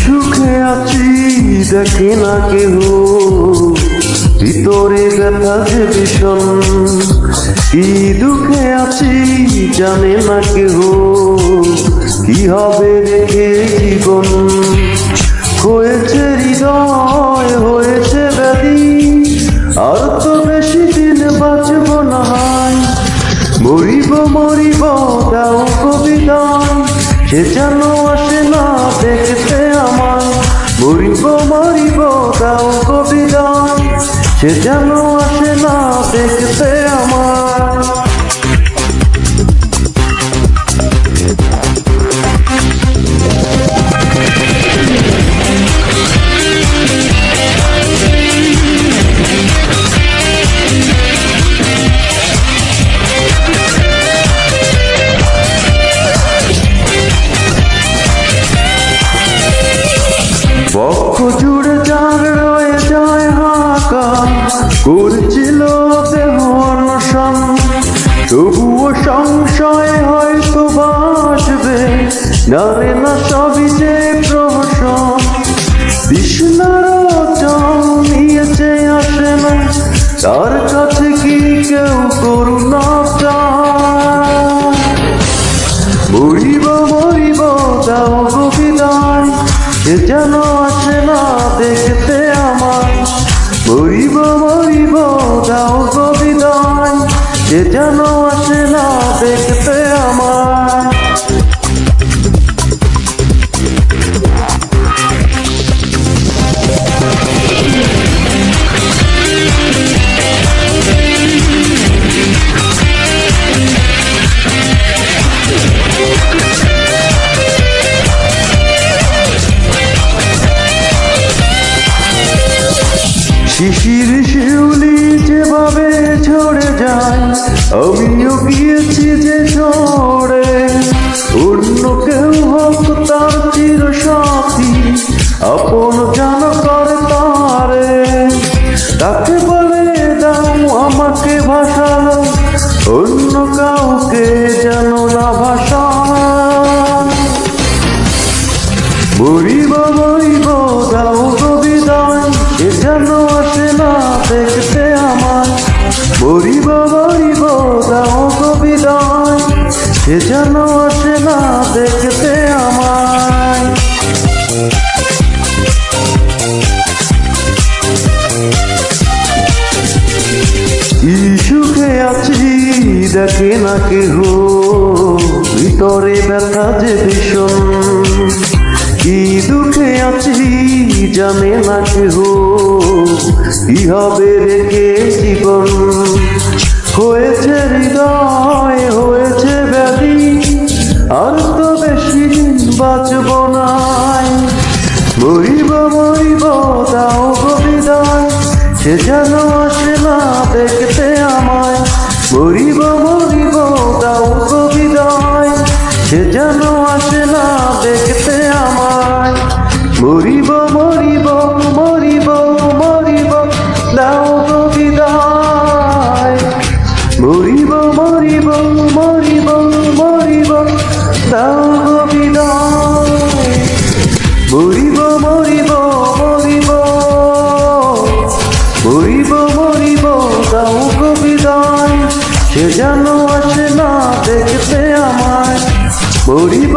সুখে আছি দেখে না কেহ, ভিতরে ব্যথা যে ভীষণ। কি দুঃখে আছি জানে না কেহ, কি হবে রেখে জীবন। হয়েছে হৃদয় হয়েছে ব্যাধি, আর তো বেশি দিন বাঁচব না। মরিব মরিব দাও কবিতায়, সে যেন আসে না দেখতে আমায়। মরিব মরিব দাও কবিতায়, সে যেন আসে না দেখতে আমায়। বক্ষ জুড়ে যার রয়ে যায় হাহাকার, করছিল দেহ অনশন। তবুও সংশয় হয়তো বাসবে না রে না, সবই যে প্রহসন। তৃষ্ণার জল নিয়েছে আসে না, তার কাছে কি কেউ করুণা চায়? মরিব মরিব দাও কবিতায়, সে যেন আসে না দেখতে আমায়। মরিব মরিব দাও কবিতায়, সে যেন আসে না দেখতে আমায়। শিশির শিউলি যেভাবে ঝরে যায়, আমিও গিয়েছি যে ঝরে। অন্য কেউ হোক তার চির সাথী, আপন যেন করে তারে। তাকে বলে দাও আমাকে ভাসালো, অন্য কাউকে যেন না ভাসায়। মরিব মরিব দাও কবিতায়, সে যেন আসে না দেখতে আমায়। মরিব মরিব দাও কবিতায়, সে যেন আসে না দেখতে আমায়। কি সুখে আছি দেখে না কেহ, ভিতরে ব্যথা যে ভীষণ। কি দুঃখে আছি জানে না কেহ, কি হবে রেখে জীবন। হয়েছে হৃদয় হয়েছে ব্যাধি, আর তো বেশি দিন বাঁচব না। মরিব মরিব দাও কবিতায়, সে যেন আসে না দেখতে আমায়। মরিব মরিব দাও কবিতায়, সে যেন আসে না দেখতে আমায়। মরিব মরিব মরিব মরিব দাও কবিতায়। মরিব মরিব মরিব মরিব দাও কবিতায়। মরিব মরিব মরিব মরিব মরিব দাও কবিতায়, সে যেন আসে না দেখতে আমায়। মরিব